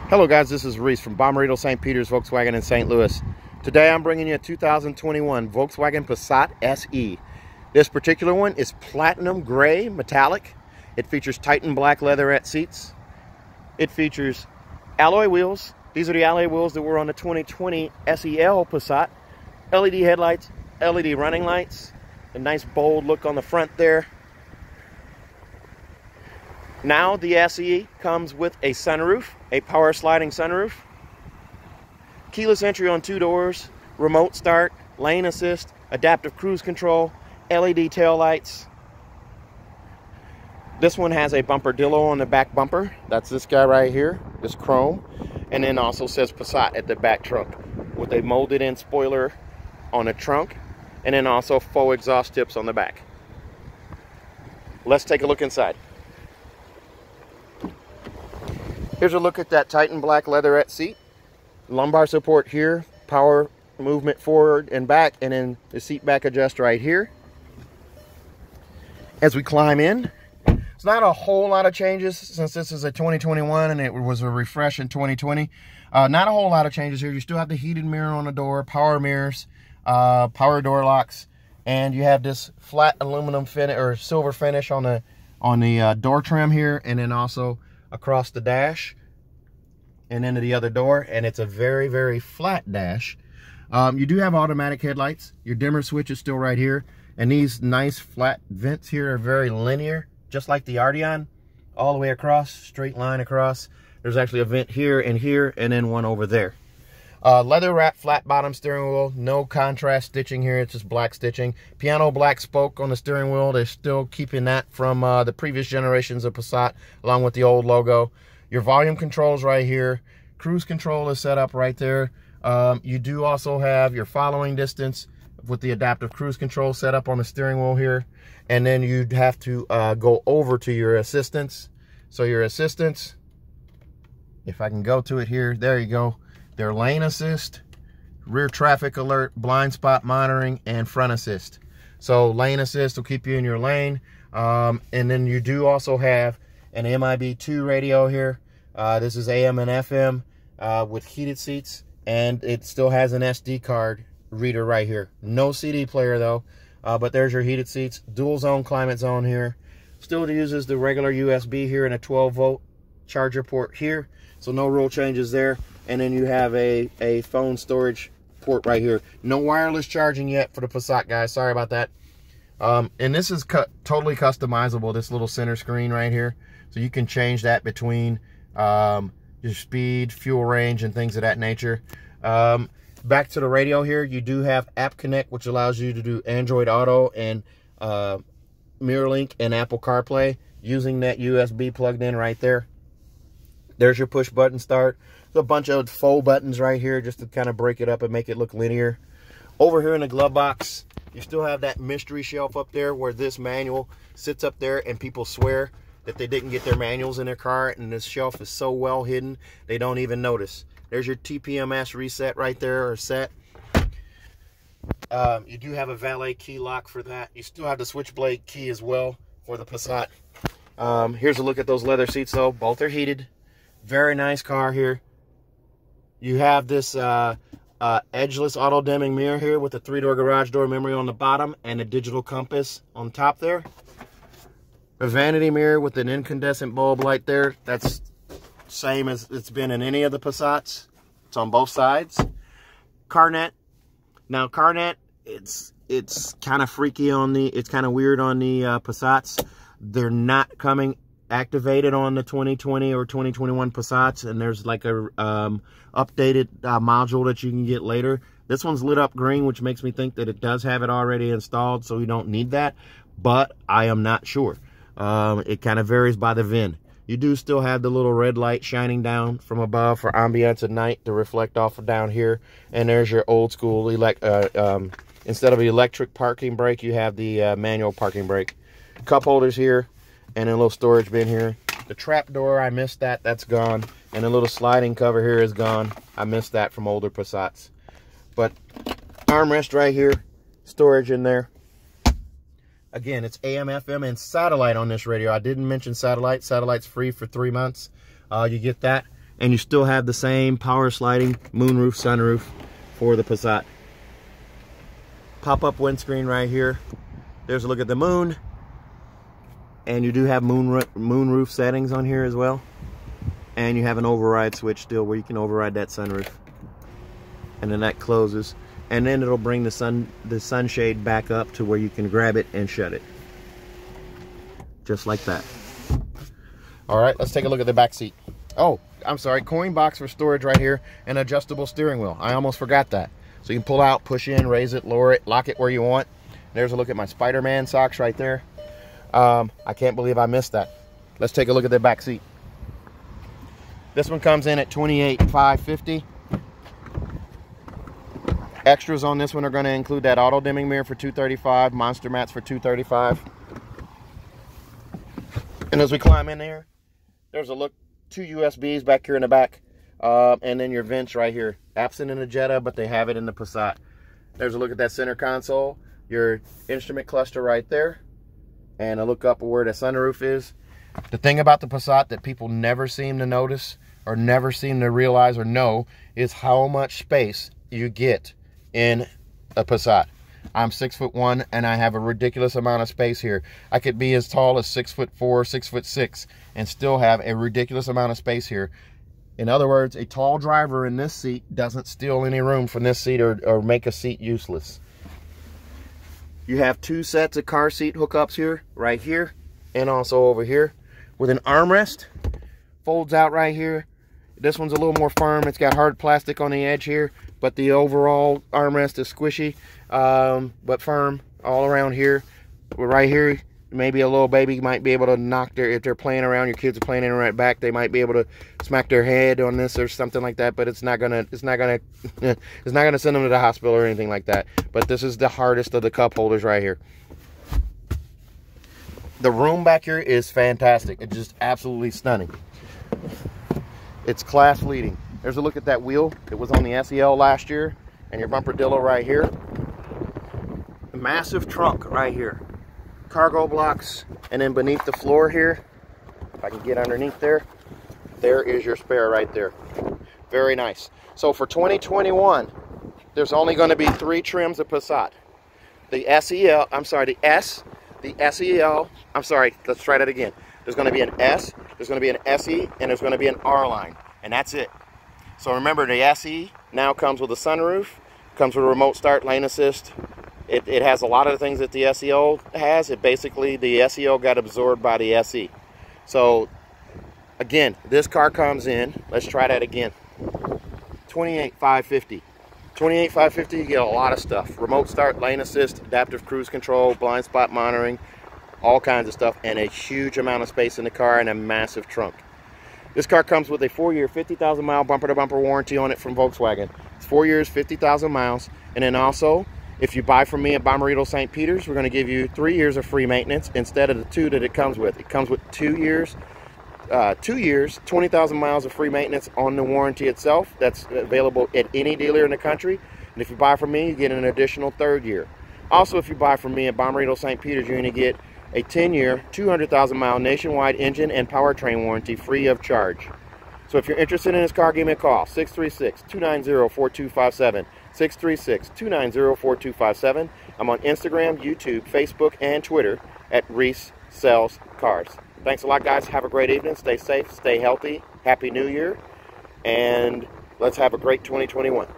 Hello guys, this is Reese from Bommarito St. Peter's Volkswagen in St. Louis. Today I'm bringing you a 2021 Volkswagen Passat SE. This particular one is platinum gray metallic. It features Titan black leatherette seats. It features alloy wheels. These are the alloy wheels that were on the 2020 SEL Passat. LED headlights, LED running lights, a nice bold look on the front there. Now the SE comes with a sunroof, a power sliding sunroof, keyless entry on 2 doors, remote start, lane assist, adaptive cruise control, LED tail lights. This one has a bumper-dillo on the back bumper. That's this guy right here, this chrome. And then also says Passat at the back trunk with a molded in spoiler on the trunk, and then also faux exhaust tips on the back. Let's take a look inside. Here's a look at that Titan black leatherette seat. Lumbar support here, power movement forward and back, and then the seat back adjust right here. As we climb in, it's not a whole lot of changes since this is a 2021 and it was a refresh in 2020. Not a whole lot of changes here. You still have the heated mirror on the door, power mirrors, power door locks, and you have this flat aluminum finish or silver finish on the door trim here, and then also across the dash and into the other door, and it's a very, very flat dash. You do have automatic headlights. Your dimmer switch is still right here, and these nice flat vents here are very linear, just like the Arteon, all the way across, straight line across. There's actually a vent here, and then one over there. Leather wrap flat bottom steering wheel, no contrast stitching here, it's just black stitching. Piano black spoke on the steering wheel. They're still keeping that from the previous generations of Passat, along with the old logo. Your volume controls right here. Cruise control is set up right there. You do also have your following distance with the adaptive cruise control set up on the steering wheel here. And then you'd have to go over to your assistance. So your assistance, if I can go to it here, there you go. Their lane assist, rear traffic alert, blind spot monitoring, and front assist. So lane assist will keep you in your lane. And then you do also have an MIB2 radio here. This is AM and FM with heated seats, and it still has an SD card reader right here. No CD player though, but there's your heated seats. Dual zone climate zone here. Still uses the regular USB here and a 12-volt charger port here. So no rule changes there. And then you have a phone storage port right here. No wireless charging yet for the Passat, guys. Sorry about that. And this is totally customizable, this little center screen right here. So you can change that between your speed, fuel range, and things of that nature. Back to the radio here, you do have App Connect, which allows you to do Android Auto and MirrorLink and Apple CarPlay using that USB plugged in right there. There's your push button start. There's a bunch of faux buttons right here just to kind of break it up and make it look linear. Over here in the glove box, you still have that mystery shelf up there where this manual sits up there, and people swear that they didn't get their manuals in their car, and this shelf is so well hidden they don't even notice. There's your TPMS reset right there, or set. You do have a Valet Key Lock for that. You still have the switchblade key as well for the Passat. Here's a look at those leather seats though. Both are heated. Very nice car here. You have this edgeless auto dimming mirror here with a 3-door garage door memory on the bottom and a digital compass on top there. A vanity mirror with an incandescent bulb light there. That's same as it's been in any of the Passats. It's on both sides. CarNet. Now CarNet, it's kind of freaky on the, it's kind of weird on the Passats. They're not coming activated on the 2020 or 2021 Passats, and there's like a updated module that you can get later. This one's lit up green, which makes me think that it does have it already installed, so we don't need that, but I am not sure. It kind of varies by the VIN. You do still have the little red light shining down from above for ambiance at night to reflect off of down here, and there's your old school instead of the electric parking brake, you have the manual parking brake. Cup holders here, and a little storage bin here. The trap door, I missed that. That's gone. And the little sliding cover here is gone. I missed that from older Passats. But armrest right here. Storage in there. Again, it's AM, FM, and satellite on this radio. I didn't mention satellite. Satellite's free for 3 months. You get that. And you still have the same power sliding moonroof, sunroof for the Passat. Pop-up windscreen right here. There's a look at the moon. And you do have moonroof settings on here as well. And you have an override switch still where you can override that sunroof. And then that closes. And then it'll bring the sunshade back up to where you can grab it and shut it. Just like that. All right, let's take a look at the back seat. Oh, I'm sorry, coin box for storage right here, and adjustable steering wheel. I almost forgot that. So you can pull out, push in, raise it, lower it, lock it where you want. There's a look at my Spider-Man socks right there. I can't believe I missed that. Let's take a look at the back seat. This one comes in at $28,550. Extras on this one are going to include that auto dimming mirror for $235, monster mats for $235. And as we climb in there, there's a look, 2 USBs back here in the back, and then your vents right here. Absent in the Jetta, but they have it in the Passat. There's a look at that center console, your instrument cluster right there, and a look up where the sunroof is. The thing about the Passat that people never seem to notice or never seem to realize or know is how much space you get in a Passat. I'm 6'1" and I have a ridiculous amount of space here. I could be as tall as 6'4", 6'6", and still have a ridiculous amount of space here. In other words, a tall driver in this seat doesn't steal any room from this seat or make a seat useless. You have 2 sets of car seat hookups here, right here, and also over here, with an armrest. Folds out right here. This one's a little more firm. It's got hard plastic on the edge here, but the overall armrest is squishy, but firm all around here. Right here, maybe a little baby might be able to knock if they're playing around, your kids are playing in right back, they might be able to smack their head on this or something like that, but it's not gonna send them to the hospital or anything like that. But this is the hardest of the cup holders right here. The room back here is fantastic. It's just absolutely stunning. It's class leading. There's a look at that wheel. It was on the SEL last year, and your bumper-dillo right here. Massive trunk right here. Cargo blocks, and then beneath the floor here, if I can get underneath there, there is your spare right there. Very nice. So for 2021, there's only going to be 3 trims of Passat. The SEL, I'm sorry, the S, the SEL, I'm sorry, let's try that again. There's going to be an S, there's going to be an SE, and there's going to be an R line, and that's it. So remember, the SE now comes with a sunroof, comes with a remote start, lane assist. It has a lot of the things that the SEL has. The SEL got absorbed by the SE. So again, this car comes in, let's try that again, $28,550. $28,550, you get a lot of stuff. Remote start, lane assist, adaptive cruise control, blind spot monitoring, all kinds of stuff, and a huge amount of space in the car and a massive trunk. This car comes with a 4-year, 50,000-mile bumper-to-bumper warranty on it from Volkswagen. It's 4 years, 50,000 miles. And then also, if you buy from me at Bommarito St. Peter's, we're going to give you 3 years of free maintenance instead of the 2 that it comes with. It comes with 2 years, 20,000 miles of free maintenance on the warranty itself. That's available at any dealer in the country. And if you buy from me, you get an additional 3rd year. Also, if you buy from me at Bommarito St. Peter's, you're going to get a 10-year, 200,000-mile nationwide engine and powertrain warranty free of charge. So if you're interested in this car, give me a call, 636-290-4257, 636-290-4257. I'm on Instagram, YouTube, Facebook, and Twitter at Reese Sells Cars. Thanks a lot, guys. Have a great evening. Stay safe, stay healthy. Happy New Year, and let's have a great 2021.